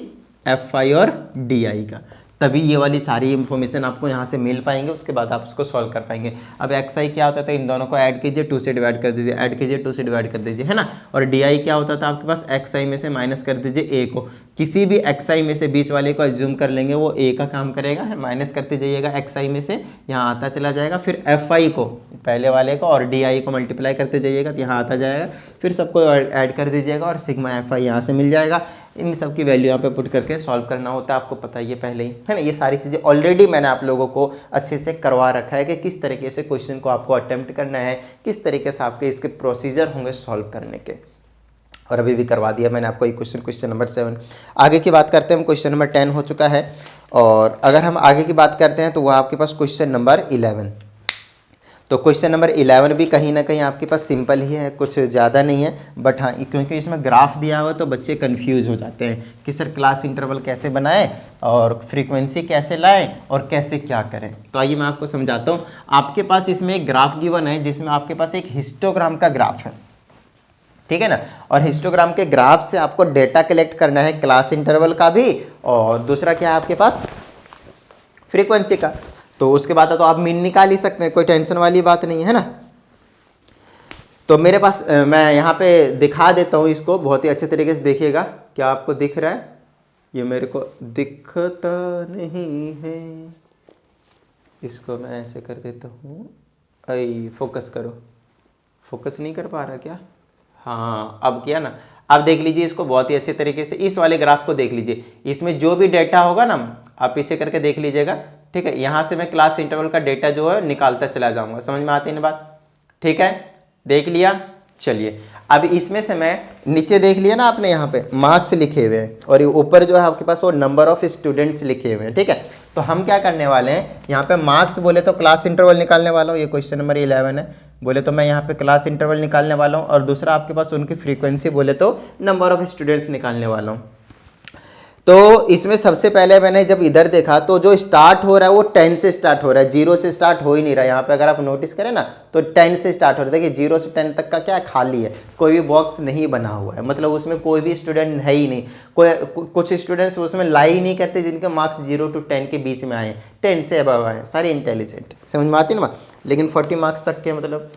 FI और DI का। तभी ये वाली सारी इन्फॉर्मेशन आपको यहाँ से मिल पाएंगे, उसके बाद आप उसको सॉल्व कर पाएंगे। अब XI क्या होता था, इन दोनों को ऐड कीजिए, 2 से डिवाइड कर दीजिए, ऐड कीजिए 2 से डिवाइड कर दीजिए, है ना। और DI क्या होता था आपके पास, XI में से माइनस कर दीजिए A को। किसी भी XI में से बीच वाले को एज्यूम कर लेंगे, वो A का काम करेगा, माइनस करते जाइएगा XI में से, यहाँ आता चला जाएगा। फिर FI को, पहले वाले को, और DI को मल्टीप्लाई करते जाइएगा तो यहाँ आता जाएगा। फिर सबको ऐड कर दीजिएगा और सिग्मा FI यहाँ से मिल जाएगा। इन सब की वैल्यू यहाँ पे पुट करके सॉल्व करना होता है, आपको पता ही है पहले ही, है ना। ये सारी चीज़ें ऑलरेडी मैंने आप लोगों को अच्छे से करवा रखा है कि किस तरीके से क्वेश्चन को आपको अटेम्प्ट करना है, किस तरीके से आपके इसके प्रोसीजर होंगे सॉल्व करने के, और अभी भी करवा दिया मैंने आपको ये क्वेश्चन नंबर 7। आगे की बात करते हैं हम, क्वेश्चन नंबर 10 हो चुका है। और अगर हम आगे की बात करते हैं तो वह आपके पास क्वेश्चन नंबर 11। तो क्वेश्चन नंबर 11 भी कहीं ना कहीं आपके पास सिंपल ही है, कुछ ज़्यादा नहीं है। बट हाँ, क्योंकि इसमें ग्राफ दिया हुआ है तो बच्चे कंफ्यूज हो जाते हैं कि सर क्लास इंटरवल कैसे बनाएं और फ्रीक्वेंसी कैसे लाएं और कैसे क्या करें। तो आइए मैं आपको समझाता हूँ। आपके पास इसमें एक ग्राफ गिवन है जिसमें आपके पास एक हिस्टोग्राम का ग्राफ है, ठीक है ना। और हिस्टोग्राम के ग्राफ से आपको डेटा कलेक्ट करना है, क्लास इंटरवल का भी, और दूसरा क्या है आपके पास, फ्रीक्वेंसी का। तो उसके बाद तो आप मीन निकाल ही सकते हैं, कोई टेंशन वाली बात नहीं है ना। तो मेरे पास मैं यहाँ पे दिखा देता हूँ इसको, बहुत ही अच्छे तरीके से देखिएगा। क्या आपको दिख रहा है? ये मेरे को दिखता नहीं है, इसको मैं ऐसे कर देता हूँ। आई फोकस करो, फोकस नहीं कर पा रहा क्या? हाँ अब किया ना। अब देख लीजिए इसको बहुत ही अच्छे तरीके से, इस वाले ग्राफ को देख लीजिए। इसमें जो भी डेटा होगा ना, आप पीछे करके देख लीजिएगा, ठीक है। यहाँ से मैं क्लास इंटरवल का डेटा जो है निकालता चला जाऊंगा। समझ में आती है ना बात? ठीक है, देख लिया। चलिए अब इसमें से मैं नीचे देख लिया ना आपने, यहाँ पे मार्क्स लिखे हुए हैं और ऊपर जो है आपके पास वो नंबर ऑफ स्टूडेंट्स लिखे हुए हैं, ठीक है। तो हम क्या करने वाले हैं, यहाँ पे मार्क्स बोले तो क्लास इंटरवल निकालने वाला हूँ। ये क्वेश्चन नंबर 11 है, बोले तो मैं यहाँ पे क्लास इंटरवल निकालने वाला हूँ। और दूसरा आपके पास उनकी फ्रीक्वेंसी बोले तो नंबर ऑफ स्टूडेंट्स निकालने वाला हूँ। तो इसमें सबसे पहले मैंने जब इधर देखा तो जो स्टार्ट हो रहा है वो 10 से स्टार्ट हो रहा है, 0 से स्टार्ट हो ही नहीं रहा है। यहाँ पे अगर आप नोटिस करें ना तो 10 से स्टार्ट हो रहा है। देखिए 0 से 10 तक का क्या खाली है, कोई भी बॉक्स नहीं बना हुआ है, मतलब उसमें कोई भी स्टूडेंट है ही नहीं। कुछ स्टूडेंट्स उसमें लाई ही नहीं करते जिनके मार्क्स 0 to 10 के बीच में आए, 10 से अबव आए, सारे इंटेलिजेंट, समझ में आती है ना। लेकिन 40 मार्क्स तक के मतलब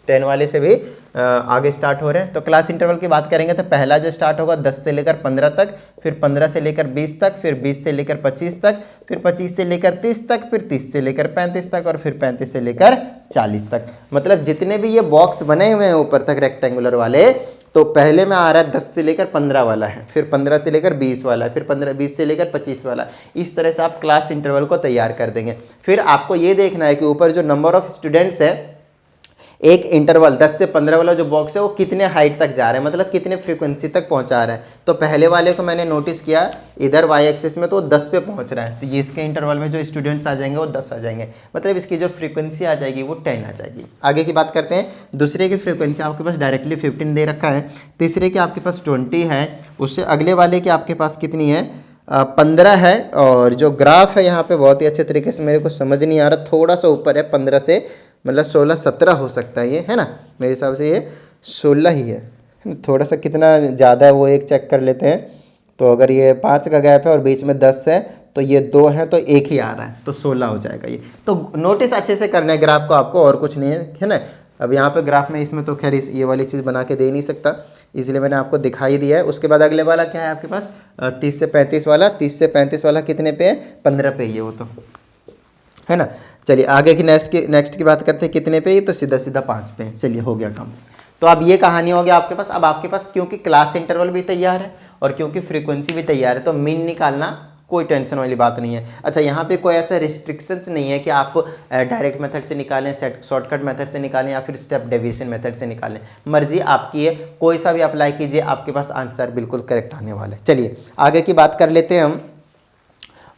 10 वाले से भी आगे स्टार्ट हो रहे हैं। तो क्लास इंटरवल की बात करेंगे तो पहला जो स्टार्ट होगा 10 से लेकर 15 तक, फिर 15 से लेकर 20 तक, फिर 20 से लेकर 25 तक, फिर 25 से लेकर 30 तक, फिर 30 से लेकर 35 तक, और फिर 35 से लेकर 40 तक। मतलब जितने भी ये बॉक्स बने हुए हैं ऊपर तक रेक्टेंगुलर वाले, तो पहले में आ रहा है 10 से लेकर 15 वाला है, फिर 15 से लेकर 20 वाला है, फिर 20 से लेकर 25 वाला। इस तरह से आप क्लास इंटरवल को तैयार कर देंगे। फिर आपको ये देखना है कि ऊपर जो नंबर ऑफ स्टूडेंट्स है, एक इंटरवल 10 से 15 वाला जो बॉक्स है वो कितने हाइट तक जा रहा है, मतलब कितने फ्रीक्वेंसी तक पहुंचा रहा है। तो पहले वाले को मैंने नोटिस किया इधर वाई एक्सिस में तो 10 पे पहुंच रहा है, तो ये इसके इंटरवल में जो स्टूडेंट्स आ जाएंगे वो 10 आ जाएंगे, मतलब इसकी जो फ्रीक्वेंसी आ जाएगी वो 10 आ जाएगी। आगे की बात करते हैं। दूसरे की फ्रीक्वेंसी आपके पास डायरेक्टली 15 दे रखा है, तीसरे की आपके पास 20 है, उससे अगले वाले की आपके पास कितनी है 15 है। और जो ग्राफ है यहाँ पे बहुत ही अच्छे तरीके से मेरे को समझ नहीं आ रहा, थोड़ा सा ऊपर है 15 से, मतलब 16-17 हो सकता है ये, है ना, मेरे हिसाब से ये 16 ही है। थोड़ा सा कितना ज़्यादा है वो एक चेक कर लेते हैं। तो अगर ये 5 का गैप है और बीच में 10 है तो ये 2 है तो 1 ही आ रहा है, तो 16 हो जाएगा ये। तो नोटिस अच्छे से करना है ग्राफ को आपको, और कुछ नहीं है ना। अब यहाँ पे ग्राफ में इसमें तो खैर ये वाली चीज़ बना के दे नहीं सकता, इसलिए मैंने आपको दिखाई दिया है। उसके बाद अगले वाला क्या है आपके पास 30 से 35 वाला, 30 से 35 वाला कितने पे है 15 पे ही है वो तो, है ना। चलिए आगे की नेक्स्ट की बात करते हैं, कितने पे, ये तो सीधा सीधा 5 पे है। चलिए हो गया काम। तो अब ये कहानी हो गया आपके पास। अब आपके पास क्योंकि क्लास इंटरवल भी तैयार है और क्योंकि फ्रीक्वेंसी भी तैयार है, तो मीन निकालना कोई टेंशन वाली बात नहीं है। अच्छा, यहाँ पे कोई ऐसा रिस्ट्रिक्शंस नहीं है कि आप डायरेक्ट मेथड से निकालें, शॉर्टकट मेथड से निकालें या फिर स्टेप डेविएशन मेथड से निकालें, मर्जी आपकी है, कोई सा भी अप्लाई कीजिए, आपके पास आंसर बिल्कुल करेक्ट आने वाला है। चलिए आगे की बात कर लेते हैं हम।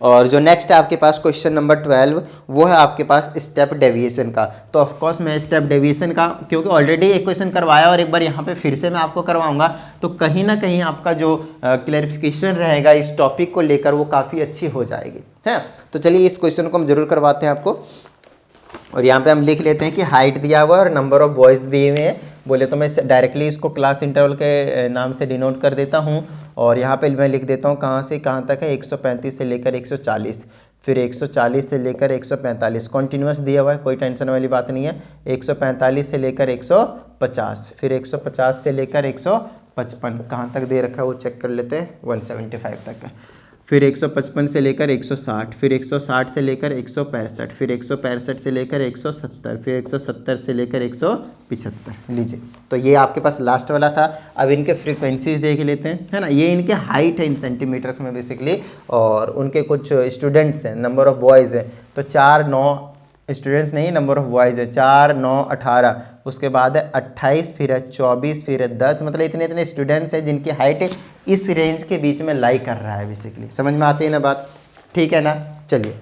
और जो नेक्स्ट है आपके पास क्वेश्चन नंबर 12, वो है आपके पास स्टेप डेविएशन का। तो ऑफकोर्स मैं स्टेप डेविएशन का, क्योंकि ऑलरेडी एक क्वेश्चन करवाया और एक बार यहाँ पे फिर से मैं आपको करवाऊंगा, तो कहीं ना कहीं आपका जो क्लैरिफिकेशन रहेगा इस टॉपिक को लेकर वो काफ़ी अच्छी हो जाएगी, है। तो चलिए इस क्वेश्चन को हम जरूर करवाते हैं आपको। और यहाँ पे हम लिख लेते हैं कि हाइट दिया हुआ है और नंबर ऑफ बॉयज़ दिए हुए हैं। बोले तो मैं डायरेक्टली इसको क्लास इंटरवल के नाम से डिनोट कर देता हूँ। और यहाँ पे मैं लिख देता हूँ कहाँ से कहाँ तक है, 135 से लेकर 140, फिर 140 से लेकर 145, कॉन्टीन्यूस दिया हुआ है, कोई टेंशन वाली बात नहीं है। 145 से लेकर 150, फिर 150 से लेकर 155, कहाँ तक दे रखा है वो चेक कर लेते हैं, 175 तक है। फिर 155 से लेकर 160, फिर 160 से लेकर 165, फिर 165 से लेकर 170, फिर 170 से लेकर 175। लीजिए, तो ये आपके पास लास्ट वाला था। अब इनके फ्रीक्वेंसीज देख लेते हैं, है ना। ये इनके हाइट है इन सेंटीमीटर्स में बेसिकली, और उनके कुछ स्टूडेंट्स हैं, नंबर ऑफ बॉयज़ है तो 4 9 स्टूडेंट्स नहीं, नंबर ऑफ बॉयज़ है 4 9 18, उसके बाद है 28, फिर है 24, फिर है 10, मतलब इतने इतने स्टूडेंट्स हैं जिनकी हाइट इस रेंज के बीच में लाई कर रहा है बेसिकली। समझ में आती है ना बात, ठीक है ना। चलिए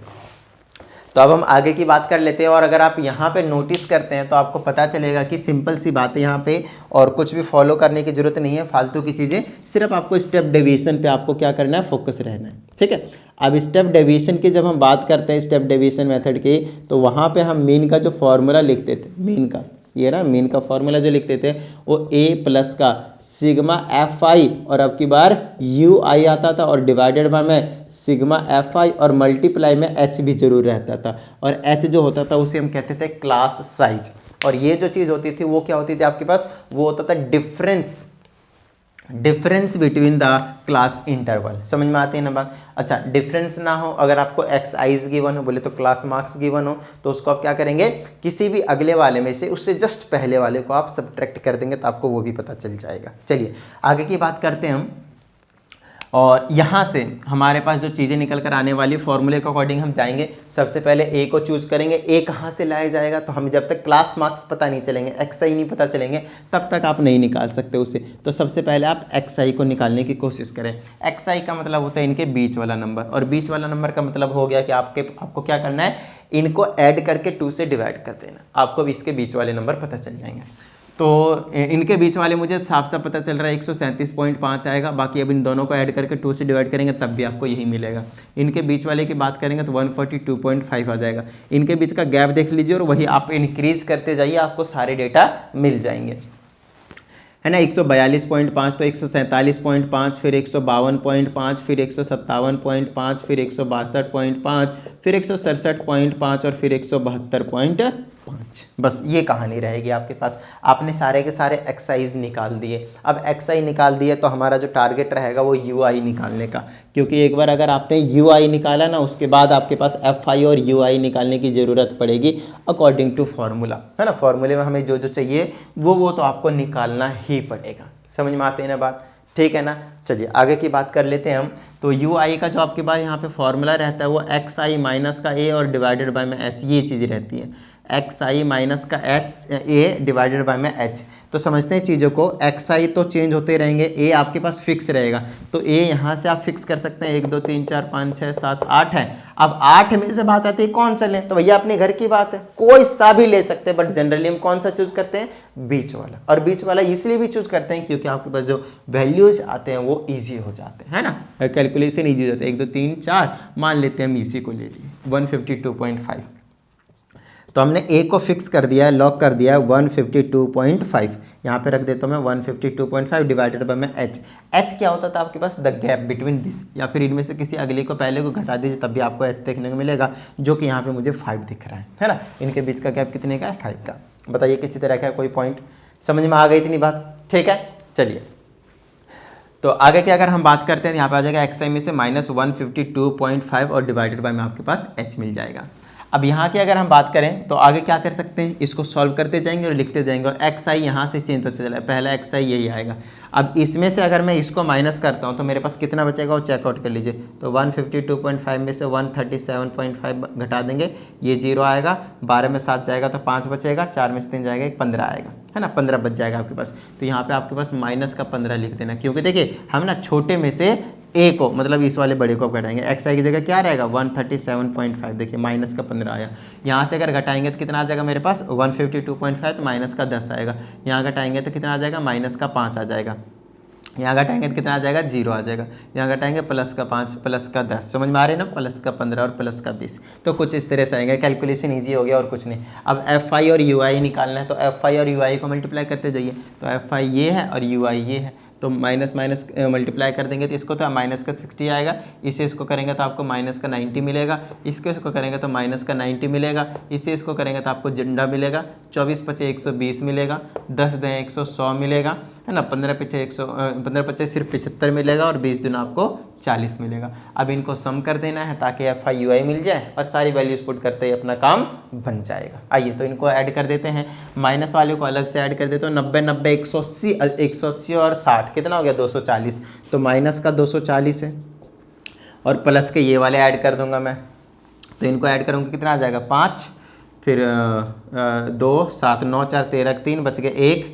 तो अब हम आगे की बात कर लेते हैं। और अगर आप यहाँ पे नोटिस करते हैं तो आपको पता चलेगा कि सिंपल सी बात है यहाँ पे, और कुछ भी फॉलो करने की ज़रूरत नहीं है फालतू की चीज़ें, सिर्फ आपको स्टेप डेविएशन पे आपको क्या करना है, फोकस रहना है, ठीक है। अब स्टेप डेविएशन की जब हम बात करते हैं, स्टेप डेविएशन मेथड की, तो वहाँ पर हम मीन का जो फॉर्मूला लिखते थे, मीन का ये ना, मीन का फॉर्मूला जो लिखते थे वो a+ का सिग्मा fi, और अब की बार ui आता था, और डिवाइडेड बाय में सिग्मा fi, और मल्टीप्लाई में h भी जरूर रहता था। और h जो होता था उसे हम कहते थे क्लास साइज। और ये जो चीज़ होती थी वो क्या होती थी आपके पास, वो होता था difference between the class interval. समझ में आती है ना बात। अच्छा, डिफरेंस ना हो, अगर आपको एक्साइज गिवन हो, बोले तो क्लास मार्क्स गिवन हो, तो उसको आप क्या करेंगे, किसी भी अगले वाले में से उससे जस्ट पहले वाले को आप सब्ट्रैक्ट कर देंगे, तो आपको वो भी पता चल जाएगा। चलिए आगे की बात करते हैं हम। और यहाँ से हमारे पास जो चीज़ें निकल कर आने वाली फॉर्मूले के अकॉर्डिंग हम जाएंगे। सबसे पहले ए को चूज करेंगे। ए कहाँ से लाया जाएगा, तो हमें जब तक क्लास मार्क्स पता नहीं चलेंगे, एक्सआई नहीं पता चलेंगे, तब तक आप नहीं निकाल सकते उसे। तो सबसे पहले आप एक्सआई को निकालने की कोशिश करें। एक्सआई का मतलब होता है इनके बीच वाला नंबर, और बीच वाला नंबर का मतलब हो गया कि आपको क्या करना है, इनको ऐड करके 2 से डिवाइड कर देना, आपको भी इसके बीच वाले नंबर पता चल जाएंगे। तो इनके बीच वाले मुझे साफ साफ पता चल रहा है 137.5 आएगा। बाकी अब इन दोनों को ऐड करके 2 से डिवाइड करेंगे तब भी आपको यही मिलेगा। इनके बीच वाले की बात करेंगे तो 142.5 आ जाएगा। इनके बीच का गैप देख लीजिए और वही आप इंक्रीज करते जाइए, आपको सारे डेटा मिल जाएंगे, है ना। 142.5 तो 147.5, फिर 152.5, फिर 157.5, फिर 162.5, फिर 167.5 और फिर 172.5। बस ये कहानी रहेगी आपके पास। आपने सारे के सारे एक्सआईज निकाल दिए। अब एक्सआई निकाल दिए तो हमारा जो टारगेट रहेगा वो यूआई निकालने का, क्योंकि एक बार अगर आपने यूआई निकाला ना, उसके बाद आपके पास एफआई और यूआई निकालने की ज़रूरत पड़ेगी अकॉर्डिंग टू फॉर्मूला, है ना। फॉर्मूले में हमें जो जो चाहिए वो तो आपको निकालना ही पड़ेगा। समझ में आते हैं ना बात, ठीक है ना। चलिए आगे की बात कर लेते हैं हम। तो यू आई का जो आपके पास यहाँ पे फॉर्मूला रहता है वो एक्स आई माइनस का ए और डिवाइडेड बाय में एच, ये चीज़ रहती है। एक्स आई माइनस का एच ए डिवाइडेड बाय में एच। तो समझते हैं चीज़ों को, एक्स आई तो चेंज होते रहेंगे, ए आपके पास फिक्स रहेगा। तो ए यहाँ से आप फिक्स कर सकते हैं, 1 2 3 4 5 6 7 8 है। अब 8 में से बात आती है कौन सा लें, तो भैया अपने घर की बात है, कोई सा भी ले सकते हैं, बट जनरली हम कौन सा चूज करते हैं, बीच वाला। और बीच वाला इसलिए भी चूज करते हैं क्योंकि आपके पास जो वैल्यूज आते हैं वो ईजी हो जाते हैं, है ना, कैलकुलेशन ईजी हो जाता है। 1 2 3 4 मान लेते हैं, हम इसी को ले लिए 152.5। तो हमने ए को फिक्स कर दिया है, लॉक कर दिया है 152.5। यहाँ पे रख देता हूँ मैं 152.5 डिवाइडेड बाय में एच। एच क्या होता था आपके पास, द गैप बिटवीन दिस, या फिर इनमें से किसी अगले को पहले को घटा दीजिए तब भी आपको एच देखने को मिलेगा, जो कि यहाँ पे मुझे 5 दिख रहा है ना। इनके बीच का गैप कितने का है, 5 का। बताइए किसी तरह का कोई पॉइंट समझ में आ गई इतनी बात, ठीक है। चलिए तो आगे की अगर हम बात करते हैं, यहाँ पे आ जाएगा एक्स आई में से -152.5 और डिवाइडेड बाय में आपके पास एच मिल जाएगा। अब यहाँ की अगर हम बात करें तो आगे क्या कर सकते हैं, इसको सॉल्व करते जाएंगे और लिखते जाएंगे, और एक्स आई यहाँ से चेंज होता चला है, पहला एक्स आई यही आएगा। अब इसमें से अगर मैं इसको माइनस करता हूँ तो मेरे पास कितना बचेगा वो चेकआउट कर लीजिए। तो 152.5 में से 137.5 घटा देंगे, ये 0 आएगा, 12 में 7 जाएगा तो 5 बचेगा, 4 में से 3 जाएगा 15 आएगा, है ना, 15 बच जाएगा आपके पास। तो यहाँ पे आपके पास माइनस का 15 लिख देना, क्योंकि देखिए हम ना छोटे में से ए को, मतलब इस वाले बड़े को घटाएंगे। एक्स आई की जगह क्या रहेगा 137.5, देखिए माइनस का 15 आया। यहाँ से अगर घटाएंगे तो कितना आ जाएगा मेरे पास 152.5, तो माइनस का 10 आएगा। यहाँ घटाएंगे तो कितना आ जाएगा, माइनस का 5 आ जाएगा। यहाँ घटाएंगे तो कितना आ जाएगा, 0 आ जाएगा। यहाँ घटाएंगे प्लस का 5, प्लस का 10, समझ में आ रही है ना, प्लस का 15 और प्लस का 20। तो कुछ इस तरह से आएंगे, कैलकुलेशन ईजी हो गया और कुछ नहीं। अब एफ आई और यू आई निकालना है, तो एफ आई और यू आई को मल्टीप्लाई करते जाइए। तो एफ आई ये है और यू आई ये है, तो माइनस माइनस मल्टीप्लाई कर देंगे तो इसको तो माइनस का 60 आएगा, इसे इसको करेंगे तो आपको माइनस का 90 मिलेगा, इसको करेंगे तो माइनस का 90 मिलेगा, इसे इसको करेंगे तो आपको जिंडा मिलेगा, 24 पचे 120 मिलेगा, 10 दें 100 मिलेगा, है ना, 15 पचे सिर्फ 75 मिलेगा, और 20 दिन आपको 40 मिलेगा। अब इनको सम कर देना है ताकि एफ आई यू आई मिल जाए और सारी वैल्यूज पुट करते ही अपना काम बन जाएगा। आइए तो इनको ऐड कर देते हैं, माइनस वाले को अलग से ऐड कर देते हो। 90 90 180 और 60 कितना हो गया 240, तो माइनस का 240 है, और प्लस के ये वाले ऐड कर दूंगा मैं। तो इनको ऐड करूँगा कितना आ जाएगा 5, फिर 2 7 9 4 13 3 बच गए 1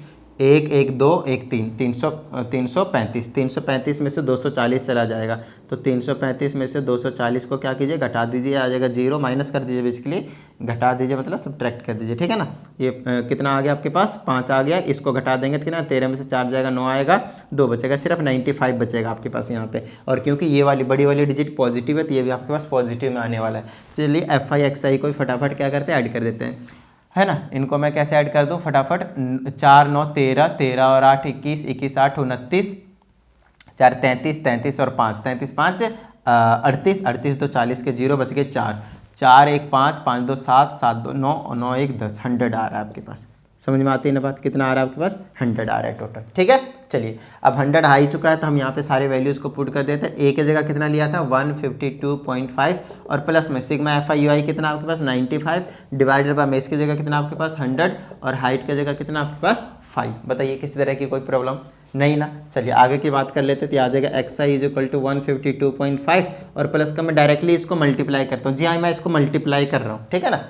1 2 1 3 335 335 में से 240 चला जाएगा। तो 335 में से 240 को क्या कीजिए, घटा दीजिए, आ जाएगा 0, माइनस कर दीजिए, बेसिकली घटा दीजिए, मतलब सब्ट्रैक्ट कर दीजिए, ठीक है ना। ये कितना आ गया आपके पास 5 आ गया, इसको घटा देंगे तो कितना 13 में से 4 जाएगा 9 आएगा, 2 बचेगा, सिर्फ 95 बचेगा आपके पास यहाँ पे। और क्योंकि ये वाली बड़ी वाली डिजिट पॉजिटिव है तो ये भी आपके पास पॉजिटिव में आने वाला है। चलिए एफ आई एक्स आई को फटाफट क्या करते हैं, ऐड कर देते हैं, है ना। इनको मैं कैसे ऐड कर दूं फटाफट, 4 9 13 13 और 8 21 21 8 29 4 33 33 और 5 33 5 38 38 2 40 के 0 बच गए 4 4 1 5 5 2 7 7 2 9 9 1 10 100 आ रहा है आपके पास। समझ में आती है ना बात, कितना आ रहा है आपके पास 100 आ रहा है टोटल, ठीक है। चलिए अब 100 आ ही चुका है तो हम यहाँ पे सारे वैल्यूज़ को पुट कर देते हैं। ए की जगह कितना लिया था 152.5 और प्लस में सिग्मा एफ आई यू आई कितना आपके पास 95 डिवाइडेड बाय में इसकी जगह कितना आपके पास 100 और हाइट की जगह कितना आपके पास 5। बताइए किसी तरह की कोई प्रॉब्लम नहीं ना। चलिए आगे की बात कर लेते हैं, तो आ जाएगा X I is equal to 152.5 और प्लस का मैं डायरेक्टली इसको मल्टीप्लाई करता हूँ। जी हाँ, मैं इसको मल्टीप्लाई कर रहा हूँ, ठीक है ना।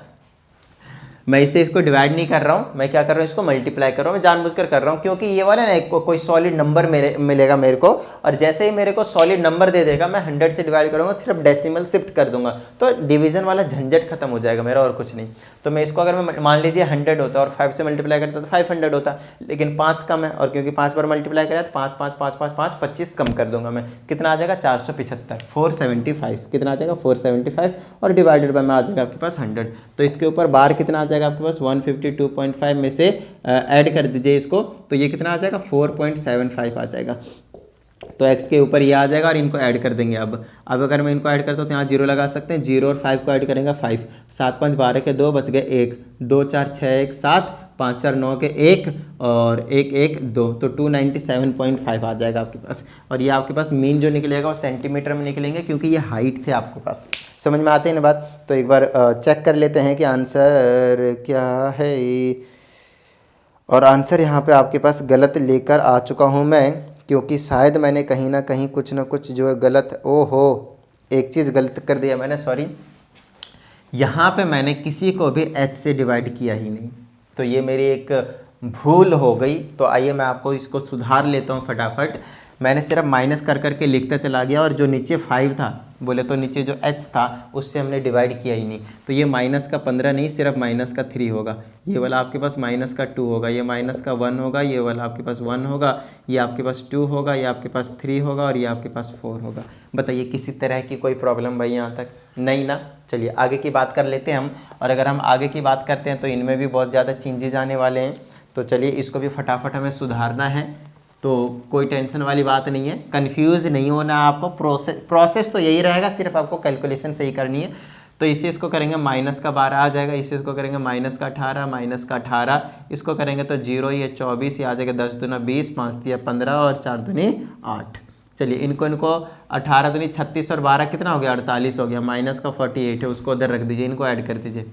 मैं इसे इसको डिवाइड नहीं कर रहा हूँ, मैं क्या कर रहा हूँ, इसको मल्टीप्लाई कर रहा हूँ, मैं जानबूझकर कर रहा हूँ क्योंकि ये वाला ना कोई सॉलिड नंबर मिलेगा मेरे को, और जैसे ही मेरे को सॉलिड नंबर दे देगा मैं 100 से डिवाइड करूँगा, सिर्फ डेसिमल शिफ्ट कर दूंगा, तो डिवीजन वाला झंझट खत्म हो जाएगा मेरा, और कुछ नहीं। तो मैं इसको अगर मैं मान लीजिए 100 होता और 5 से मल्टीप्लाई करता तो 500 होता, लेकिन 5 कम है, और क्योंकि 5 बार मल्टीप्लाई करा तो 5 5 5 5 5 25 कम कर दूंगा मैं, कितना आ जाएगा 475, 475 कितना आ जाएगा 475, और डिवाइडेड बाय में आ जाएगा आपके पास 100। तो इसके ऊपर बार कितना आ जाएगा आपके पास 152.5 में से ऐड कर दीजिए इसको, तो ये कितना आ जाएगा 4.75 आ जाएगा। तो x के ऊपर ये आ जाएगा और इनको ऐड कर देंगे। अब अगर मैं इनको ऐड करता हूँ तो यहाँ 0 लगा सकते हैं, 0 और 5 को ऐड करेंगे 5, 7 5 12 के 2 बच गए 1, 2 4 6 1 7, 5 4 9 के 1 और 1 1 2, तो 297.5 आ जाएगा आपके पास। और ये आपके पास मीन जो निकलेगा वो सेंटीमीटर में निकलेंगे क्योंकि ये हाइट थे आपके पास। समझ में आते हैं ना बात? तो एक बार चेक कर लेते हैं कि आंसर क्या है, और आंसर यहाँ पे आपके पास गलत लेकर आ चुका हूँ मैं, क्योंकि शायद मैंने कहीं ना कहीं कुछ ना कुछ जो है गलत, ओहो एक चीज़ गलत कर दिया मैंने, सॉरी, यहाँ पे मैंने किसी को भी h से डिवाइड किया ही नहीं, तो ये मेरी एक भूल हो गई। तो आइए मैं आपको इसको सुधार लेता हूँ फटाफट। मैंने सिर्फ माइनस कर करके लिखता चला गया, और जो नीचे 5 था बोले तो नीचे जो h था उससे हमने डिवाइड किया ही नहीं, तो ये माइनस का 15 नहीं, सिर्फ माइनस का 3 होगा, ये वाला आपके पास माइनस का 2 होगा, ये माइनस का 1 होगा, ये वाला आपके पास 1 होगा, ये आपके पास 2 होगा, ये आपके पास 3 होगा, और ये आपके पास 4 होगा। बताइए किसी तरह की कोई प्रॉब्लम भाई यहाँ तक? नहीं ना। चलिए आगे की बात कर लेते हैं हम, और अगर हम आगे की बात करते हैं तो इनमें भी बहुत ज़्यादा चेंजेज आने वाले हैं, तो चलिए इसको भी फटाफट हमें सुधारना है। तो कोई टेंशन वाली बात नहीं है, कंफ्यूज नहीं होना आपको, प्रोसेस तो यही रहेगा, सिर्फ आपको कैलकुलेशन सही करनी है। तो इसे इसको करेंगे माइनस का 12 आ जाएगा, इसे इसको करेंगे माइनस का 18, माइनस का 18, इसको करेंगे तो 0 ये 24, ये आ जाएगा 10 दूना 20, 5 दिया 15 और 4 दूनी 8। चलिए इनको 18 दूनी 36 और 12 कितना हो गया 48 हो गया, माइनस का 48 है उसको उधर रख दीजिए, इनको ऐड कर दीजिए,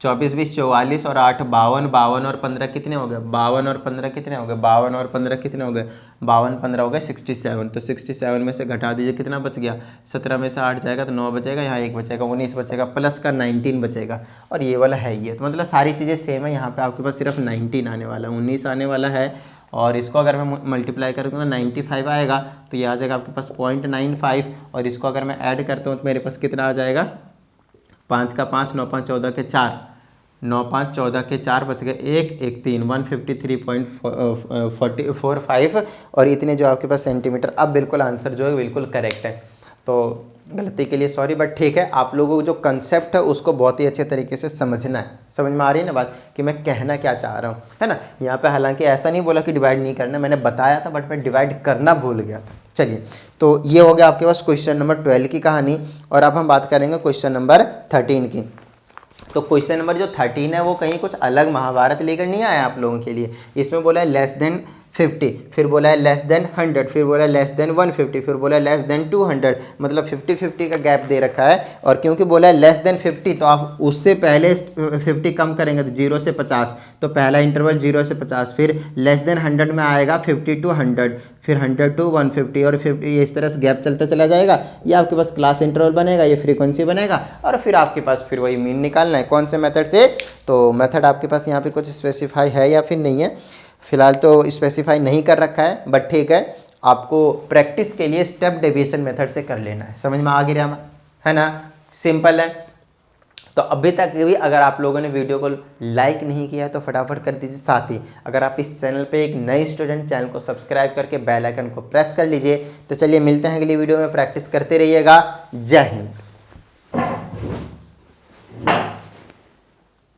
24 20 44 और 8 52, 52 और 15 कितने हो गए, 52 और 15 कितने हो गए, 52 और 15 कितने हो गए, 52 15 हो गए 67। तो 67 में से घटा दीजिए कितना बच गया, 17 में से 8 जाएगा तो 9 बचेगा, यहाँ 1 बचेगा, 19 बचेगा, प्लस का 19 बचेगा, और ये वाला है ये। तो मतलब सारी चीज़ें सेम है, यहाँ पे आपके पास सिर्फ 19 आने वाला है, 19 आने वाला है। और इसको अगर मैं मल्टीप्लाई करूँगा तो 95 आएगा, तो ये आ जाएगा आपके पास 0.95, और इसको अगर मैं ऐड करता हूँ तो मेरे पास कितना आ जाएगा, 5 का 5 9 5 14 के 4, 9 5 14 के 4 बच गए 1 1 3, 153.45, और इतने जो आपके पास सेंटीमीटर। अब बिल्कुल आंसर जो है बिल्कुल करेक्ट है, तो गलती के लिए सॉरी, बट ठीक है, आप लोगों को जो कंसेप्ट है उसको बहुत ही अच्छे तरीके से समझना है। समझ में आ रही है ना बात कि मैं कहना क्या चाह रहा हूँ, है ना? यहाँ पे हालांकि ऐसा नहीं बोला कि डिवाइड नहीं करना, मैंने बताया था, बट मैं डिवाइड करना भूल गया था। चलिए, तो ये हो गया आपके पास क्वेश्चन नंबर 12 की कहानी, और अब हम बात करेंगे क्वेश्चन नंबर 13 की। तो क्वेश्चन नंबर जो 13 है वो कहीं कुछ अलग महाभारत लेकर नहीं आया आप लोगों के लिए। इसमें बोला है लेस देन 50, फिर बोला है लेस देन 100, फिर बोला है लेस देन 150, फिर बोला है लेस देन 200, मतलब 50-50 का गैप दे रखा है। और क्योंकि बोला है लेस देन 50, तो आप उससे पहले 50 कम करेंगे तो 0 से 50, तो पहला इंटरवल 0 से 50, फिर लेस देन 100 में आएगा 50 to 100, फिर 100 to 150, और 50, ये इस तरह से गैप चलता चला जाएगा। ये आपके पास क्लास इंटरवल बनेगा, ये फ्रीक्वेंसी बनेगा, और फिर आपके पास फिर वही मीन निकालना है। कौन से मेथड से? तो मेथड आपके पास यहाँ पे कुछ स्पेसिफाई है या फिर नहीं है, फिलहाल तो स्पेसिफाई नहीं कर रखा है, बट ठीक है, आपको प्रैक्टिस के लिए स्टेप डेविएशन मेथड से कर लेना है। समझ में आ गया है ना? सिंपल है। तो अभी तक भी अगर आप लोगों ने वीडियो को लाइक नहीं किया है तो फटाफट कर दीजिए। साथ ही अगर आप इस चैनल पे एक नए स्टूडेंट, चैनल को सब्सक्राइब करके बेल आइकन को प्रेस कर लीजिए। तो चलिए मिलते हैं अगली वीडियो में, प्रैक्टिस करते रहिएगा। जय हिंद।